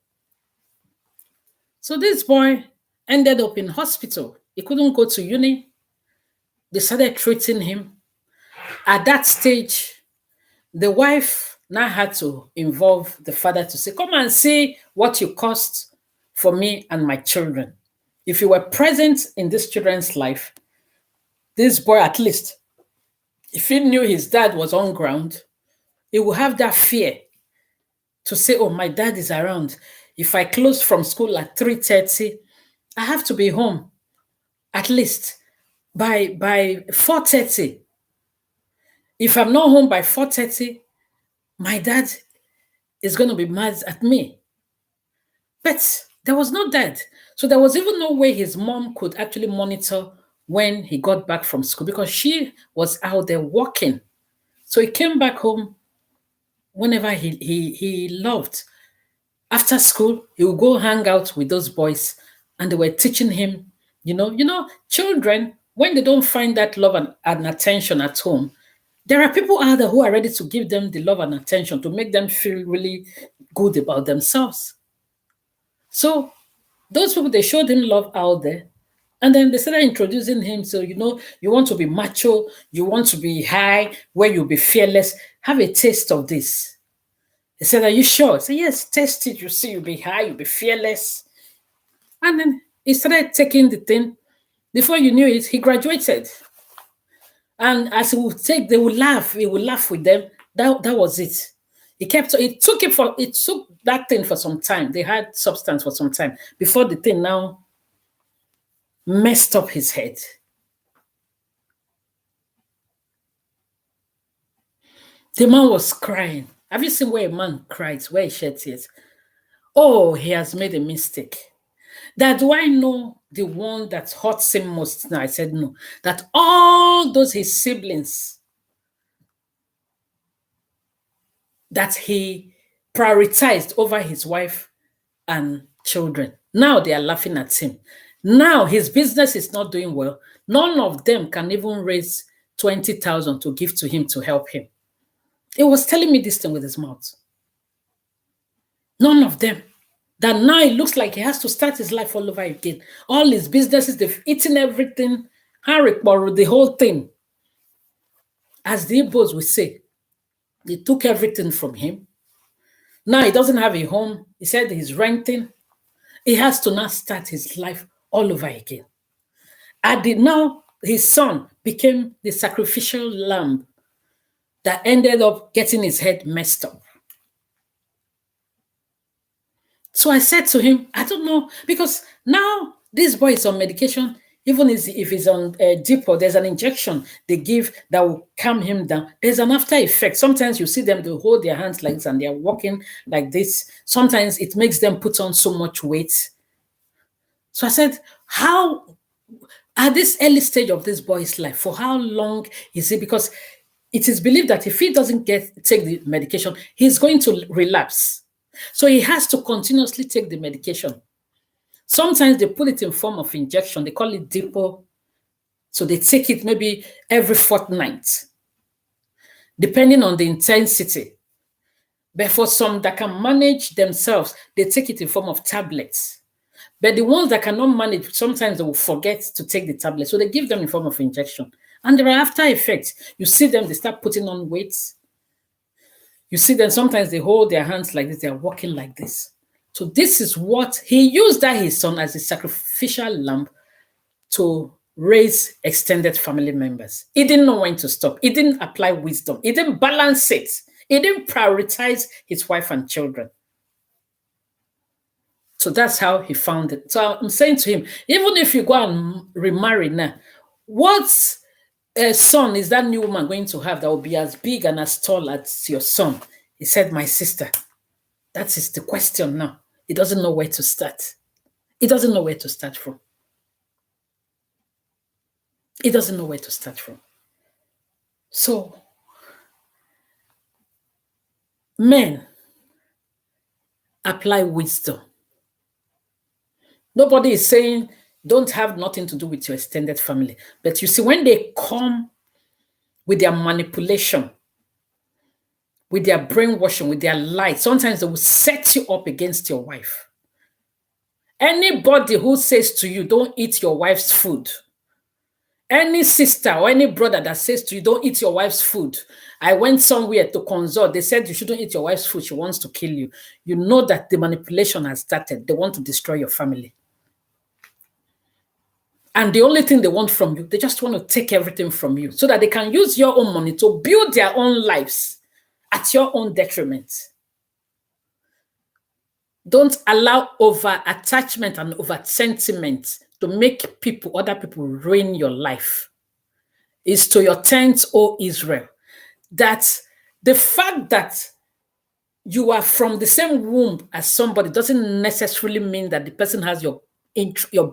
So this boy ended up in hospital. He couldn't go to uni. They started treating him. At that stage, the wife now had to involve the father to say, come and see what you cost for me and my children. If you were present in this children's life, this boy, at least, if he knew his dad was on ground, he would have that fear to say, oh, my dad is around. If I close from school at 3:30, I have to be home at least by 4:30. If I'm not home by 4:30, my dad is going to be mad at me. But there was no dad. So there was even no way his mom could actually monitor when he got back from school because she was out there working. So he came back home whenever he loved. After school, he would go hang out with those boys and they were teaching him, children, when they don't find that love and attention at home, there are people out there who are ready to give them the love and attention to make them feel really good about themselves. So those people, they showed him love out there. And then they started introducing him. So, you want to be macho, you want to be high, where you'll be fearless. Have a taste of this. He said, are you sure? I said, yes, taste it. You see, you'll be high, you'll be fearless. And then he started taking the thing. Before you knew it, he graduated. And as he would take, they would laugh. He would laugh with them. That was it. It took that thing for some time. They had substance for some time before the thing now messed up his head. The man was crying. Have you seen where a man cries, where he sheds tears? Oh, he has made a mistake. That do I know the one that hurts him most now? I said no. That all those his siblings that he prioritized over his wife and children, now they are laughing at him. Now his business is not doing well. None of them can even raise 20,000 to give to him to help him. He was telling me this thing with his mouth. None of them. That now it looks like he has to start his life all over again. All his businesses, they've eaten everything. Harry borrowed the whole thing. As the Igbos would say, they took everything from him. Now he doesn't have a home. He said he's renting. He has to now start his life all over again. Now his son became the sacrificial lamb that ended up getting his head messed up. So I said to him, I don't know, because now this boy is on medication. Even if he's on Depot, there's an injection they give that will calm him down. There's an after effect. Sometimes you see them, they hold their hands like this and they're walking like this. Sometimes it makes them put on so much weight. So I said, how, at this early stage of this boy's life, for how long is it? Because it is believed that if he doesn't take the medication, he's going to relapse. So he has to continuously take the medication. Sometimes they put it in form of injection. They call it depot. So they take it maybe every fortnight, depending on the intensity. But for some that can manage themselves, they take it in form of tablets. But the ones that cannot manage, sometimes they will forget to take the tablet. So they give them in form of injection. And there are after effects. You see them, they start putting on weight. You see them, sometimes they hold their hands like this. They're walking like this. So this is what he used, that his son as a sacrificial lamb to raise extended family members. He didn't know when to stop. He didn't apply wisdom. He didn't balance it. He didn't prioritize his wife and children. So that's how he found it. So I'm saying to him, even if you go and remarry now, what son is that new woman going to have that will be as big and as tall as your son? He said, my sister. That is the question now. He doesn't know where to start. He doesn't know where to start from. He doesn't know where to start from. So, men, apply wisdom. Nobody is saying don't have nothing to do with your extended family. But you see, when they come with their manipulation, with their brainwashing, with their lies, sometimes they will set you up against your wife. Anybody who says to you, don't eat your wife's food, any sister or any brother that says to you, don't eat your wife's food. I went somewhere to consult. They said you shouldn't eat your wife's food. She wants to kill you. You know that the manipulation has started. They want to destroy your family. And the only thing they want from you, they just want to take everything from you so that they can use your own money to build their own lives at your own detriment. Don't allow over-attachment and over-sentiment to make people, other people, ruin your life. It's to your tent, O Israel, that the fact that you are from the same womb as somebody doesn't necessarily mean that the person has your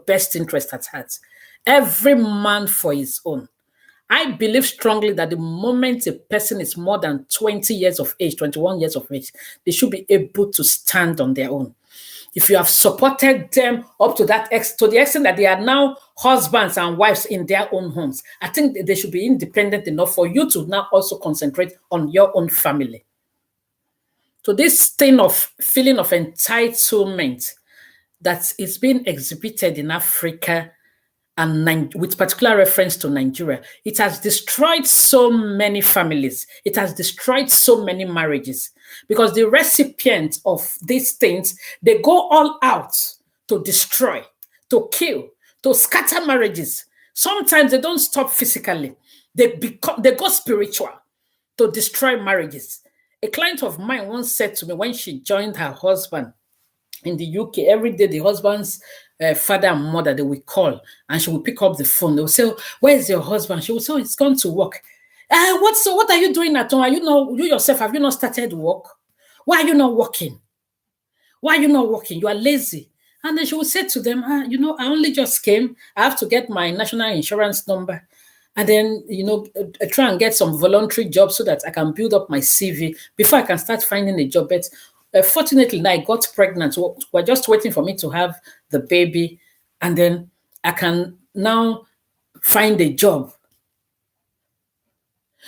best interest at heart. Every man for his own. I believe strongly that the moment a person is more than 20 years of age, 21 years of age, they should be able to stand on their own. If you have supported them up to that to the extent that they are now husbands and wives in their own homes, I think they should be independent enough for you to now also concentrate on your own family. So this thing of feeling of entitlement that is being exhibited in Africa, and with particular reference to Nigeria, it has destroyed so many families. It has destroyed so many marriages because the recipients of these things, they go all out to destroy, to kill, to scatter marriages. Sometimes they don't stop physically. They go spiritual to destroy marriages. A client of mine once said to me when she joined her husband in the UK, every day the husband's father and mother, they will call and she will pick up the phone. They will say, where's your husband? She will say, oh, he's gone to work. What are you doing at home? You yourself, have you not started work? Why are you not working? Why are you not working? You are lazy. And then she will say to them, I only just came. I have to get my national insurance number. And then, try and get some voluntary jobs so that I can build up my CV before I can start finding a job. But fortunately, I got pregnant. So we're just waiting for me to have the baby, and then I can now find a job.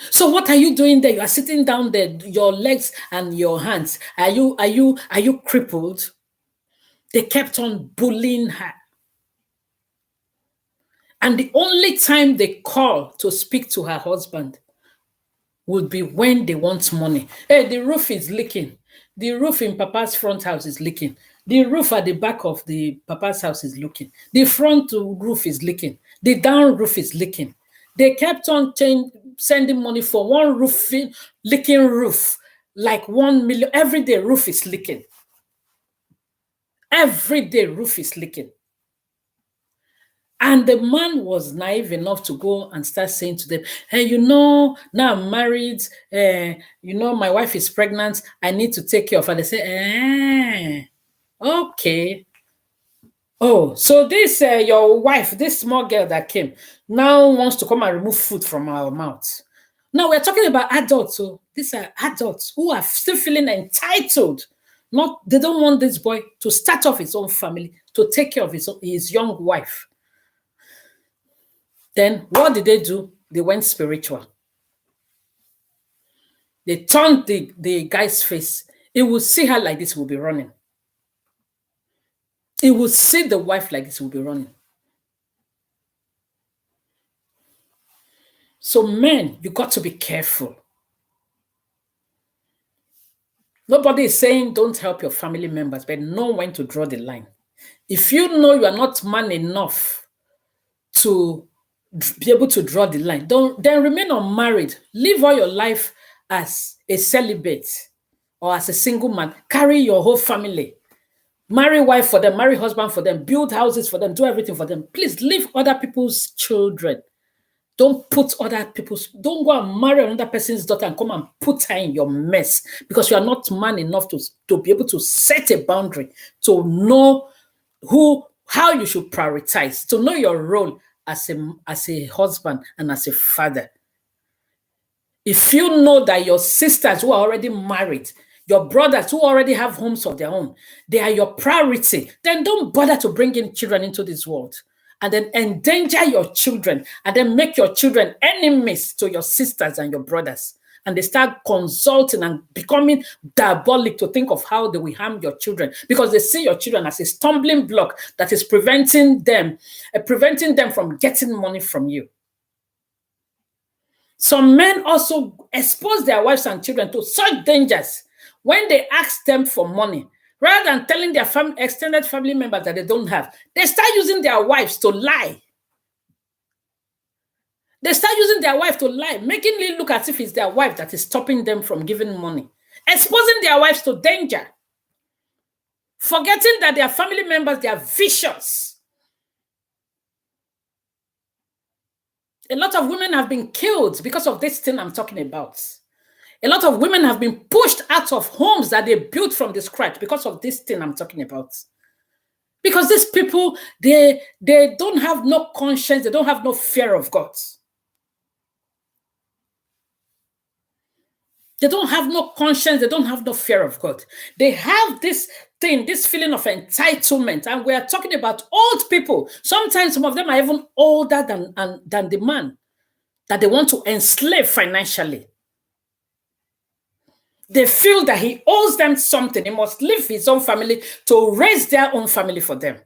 So what are you doing there? You are sitting down there, your legs and your hands. Are you crippled? They kept on bullying her. And the only time they call to speak to her husband would be when they want money. Hey, the roof is leaking. The roof in Papa's front house is leaking. The roof at the back of the Papa's house is leaking. The front roof is leaking. The down roof is leaking. They kept on sending money for one leaking roof, like 1 million. Every day roof is leaking. Every day roof is leaking. And the man was naive enough to go and start saying to them, hey, now I'm married, my wife is pregnant, I need to take care of her. They say, okay. Oh, so this, your wife, this small girl that came, now wants to come and remove food from our mouth. Now we're talking about adults. So these are adults who are still feeling entitled. They don't want this boy to start off his own family, to take care of his young wife. Then what did they do? They went spiritual. They turned the guy's face. He will see her like this, he will be running. He will see the wife like this, he will be running. So men, you got to be careful. Nobody is saying don't help your family members, but know when to draw the line. If you know you are not man enough to be able to draw the line, then remain unmarried. Live all your life as a celibate or as a single man. Carry your whole family. Marry wife for them, marry husband for them, build houses for them, do everything for them. Please leave other people's children. Don't put don't go and marry another person's daughter and come and put her in your mess, because you are not man enough to be able to set a boundary, to know how you should prioritize, to know your role as a husband and as a father. If you know that your sisters who are already married, your brothers who already have homes of their own, they are your priority, then don't bother to bring in children into this world and then endanger your children and then make your children enemies to your sisters and your brothers. And they start consulting and becoming diabolic to think of how they will harm your children, because they see your children as a stumbling block that is preventing them from getting money from you. Some men also expose their wives and children to such dangers when they ask them for money. Rather than telling their extended family members that they don't have, they start using their wives to lie. They start using their wife to lie, making it look as if it's their wife that is stopping them from giving money, exposing their wives to danger, forgetting that their family members, they are vicious. A lot of women have been killed because of this thing I'm talking about. A lot of women have been pushed out of homes that they built from the scratch because of this thing I'm talking about. Because these people, they don't have no conscience, they don't have no fear of God. They don't have no conscience, they don't have no fear of God. They have this thing, this feeling of entitlement. And we are talking about old people. Sometimes some of them are even older than the man that they want to enslave financially. They feel that he owes them something. He must leave his own family to raise their own family for them.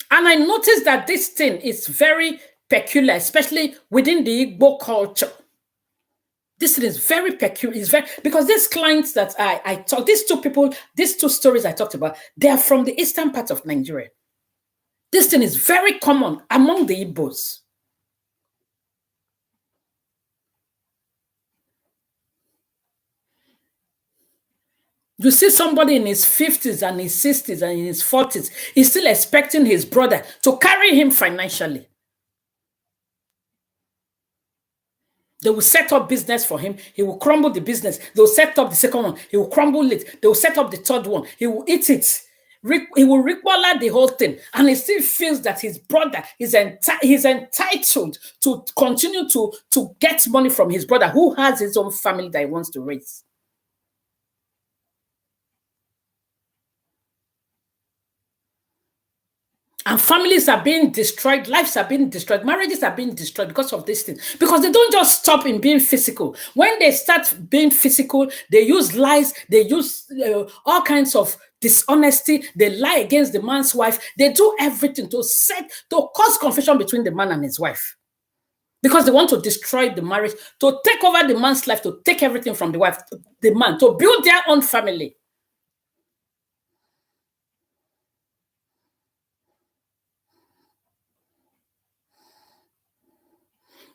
And I noticed that this thing is very peculiar, especially within the Igbo culture. This thing is very peculiar. Because these clients that I talk, these two stories I talked about, they are from the eastern part of Nigeria. This thing is very common among the Igbos. You see somebody in his 50s and his 60s and in his 40s, he's still expecting his brother to carry him financially. They will set up business for him. He will crumble the business. They will set up the second one. He will crumble it. They will set up the third one. He will eat it. He will require the whole thing. And he still feels that his brother is entitled to continue to get money from his brother, who has his own family that he wants to raise. And families are being destroyed, lives are being destroyed, marriages are being destroyed because of this thing. Because they don't just stop in being physical. When they start being physical, they use lies, they use all kinds of dishonesty, they lie against the man's wife, they do everything to cause confusion between the man and his wife. Because they want to destroy the marriage, to take over the man's life, to take everything from the wife, the man, to build their own family.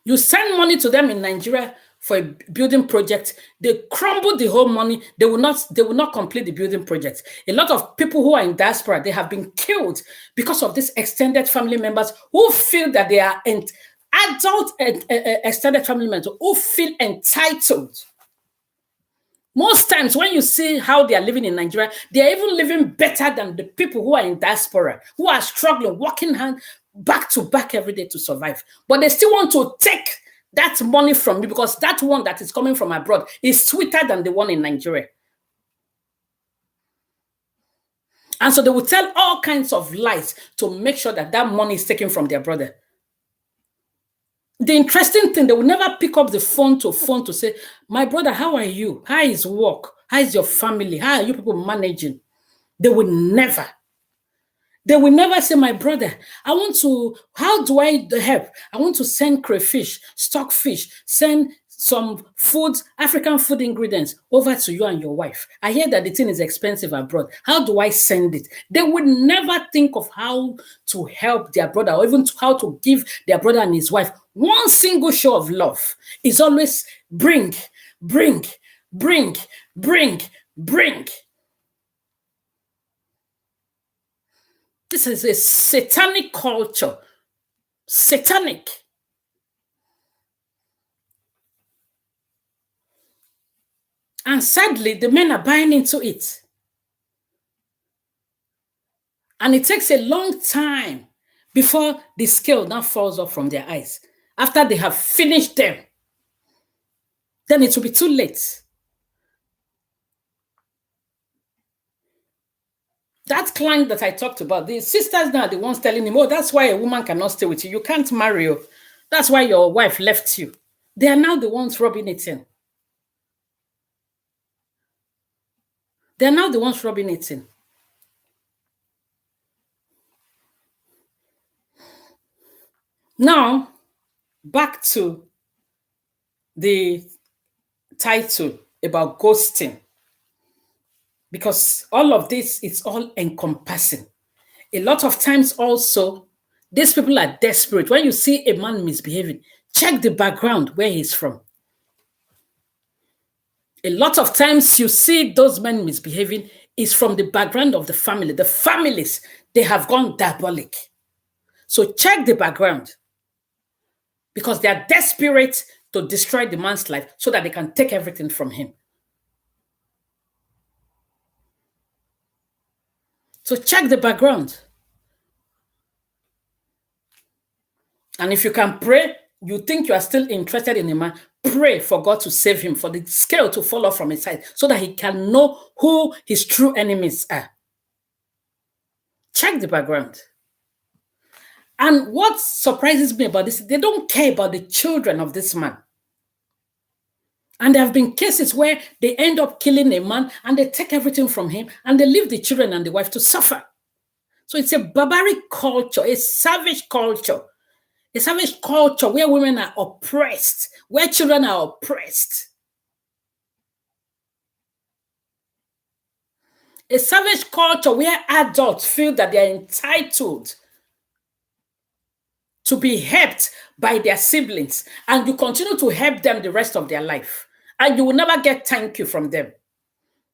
You send money to them in Nigeria for a building project, they crumble the whole money. They will not complete the building project. A lot of people who are in diaspora, they have been killed because of these extended family members who feel that they are adult extended family members who feel entitled. Most times when you see how they are living in Nigeria, they are even living better than the people who are in diaspora, who are struggling, working hand back to back every day to survive. But they still want to take that money from you, because that one that is coming from abroad is sweeter than the one in Nigeria. And so they will tell all kinds of lies to make sure that that money is taken from their brother. The interesting thing, they will never pick up the phone to say, my brother, how are you? How is work? How is your family? How are you people managing? They will never. They will never say, my brother, how do I help? I want to send crayfish, stockfish, send some food, African food ingredients over to you and your wife. I hear that the thing is expensive abroad. How do I send it? They would never think of how to help their brother, or even how to give their brother and his wife one single show of love. Is always bring, bring, bring, bring, bring. This is a satanic culture. Satanic. And sadly, the men are buying into it. And it takes a long time before the scale now falls off from their eyes. After they have finished them, then it will be too late. That client that I talked about, the sisters now are the ones telling him, oh, that's why a woman cannot stay with you. You can't marry you. That's why your wife left you. They are now the ones rubbing it in. They're now the ones rubbing it in. Now, back to the title about ghosting. Because all of this is all encompassing. A lot of times also, these people are desperate. When you see a man misbehaving, check the background where he's from. A lot of times you see those men misbehaving is from the background of the family. The families, they have gone diabolic. So check the background, because they are desperate to destroy the man's life so that they can take everything from him. So check the background. And if you can pray, you think you are still interested in a man, pray for God to save him, for the scale to fall off from his side, so that he can know who his true enemies are. Check the background. And what surprises me about this, they don't care about the children of this man. And there have been cases where they end up killing a man and they take everything from him and they leave the children and the wife to suffer. So it's a barbaric culture, a savage culture. A savage culture where women are oppressed, where children are oppressed. A savage culture where adults feel that they are entitled to be helped by their siblings, and you continue to help them the rest of their life, and you will never get thank you from them.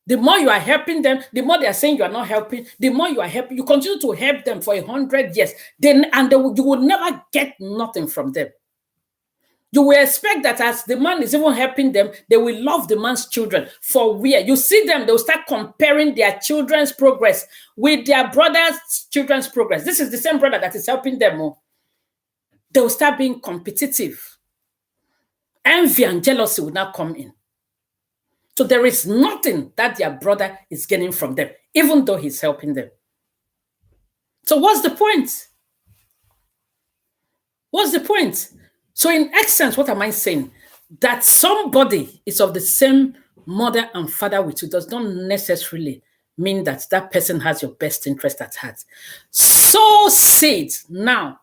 The more you are helping them, the more they are saying you are not helping, the more you are helping, you continue to help them for 100 years, you will never get nothing from them. You will expect that as the man is even helping them, they will love the man's children. For where you see them, they'll start comparing their children's progress with their brother's children's progress. This is the same brother that is helping them more. They will start being competitive. Envy and jealousy will now come in. So there is nothing that their brother is getting from them, even though he's helping them. So what's the point? What's the point? So in essence, what am I saying? That somebody is of the same mother and father with you does not necessarily mean that that person has your best interest at heart. Sow seeds now.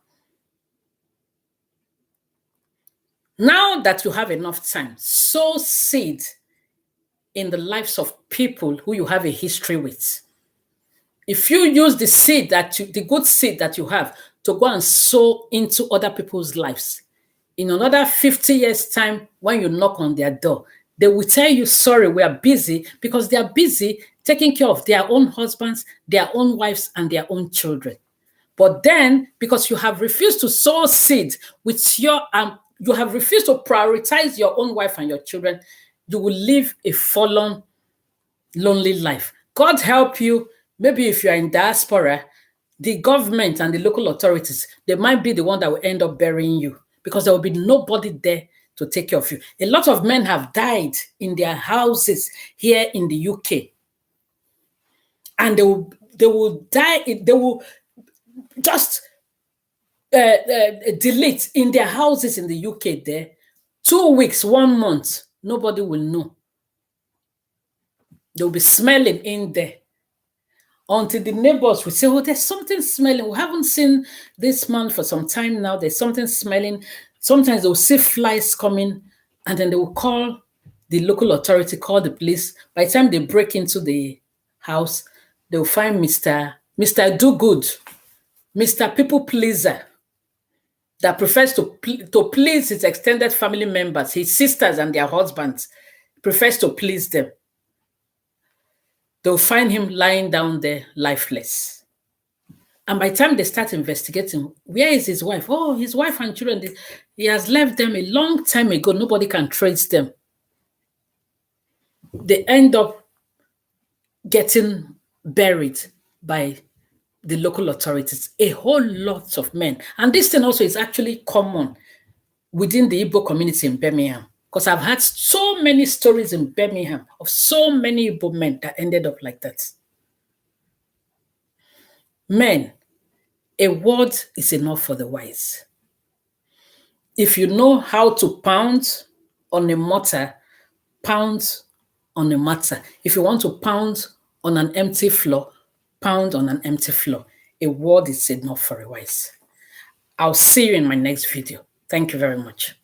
Now that you have enough time, sow seeds in the lives of people who you have a history with. If you use the seed the good seed that you have to go and sow into other people's lives, in another 50 years' time, when you knock on their door, they will tell you, sorry, we are busy, because they are busy taking care of their own husbands, their own wives, and their own children. But then, because you have refused to sow seed with you have refused to prioritize your own wife and your children, you will live a fallen, lonely life. God help you. Maybe if you are in diaspora, the government and the local authorities, they might be the one that will end up burying you, because there will be nobody there to take care of you. A lot of men have died in their houses here in the UK. And they will die, they will just delete in their houses in the UK there. 2 weeks, 1 month, nobody will know. They'll be smelling in there. Until the neighbors will say, oh, there's something smelling. We haven't seen this man for some time now. There's something smelling. Sometimes they'll see flies coming, and then they will call the local authority, call the police. By the time they break into the house, they'll find Mr. Do-Good, Mr. People Pleaser, that prefers to please his extended family members, his sisters and their husbands, prefers to please them. They'll find him lying down there lifeless. And by the time they start investigating, where is his wife? Oh, his wife and children, he has left them a long time ago. Nobody can trace them. They end up getting buried by the local authorities. A whole lot of men. And this thing also is actually common within the Igbo community in Birmingham. Because I've had so many stories in Birmingham of so many Igbo men that ended up like that. Men, a word is enough for the wise. If you know how to pound on a mortar, pound on a matter. If you want to pound on an empty floor, pound on an empty floor. A word is enough for a wise. I'll see you in my next video. Thank you very much.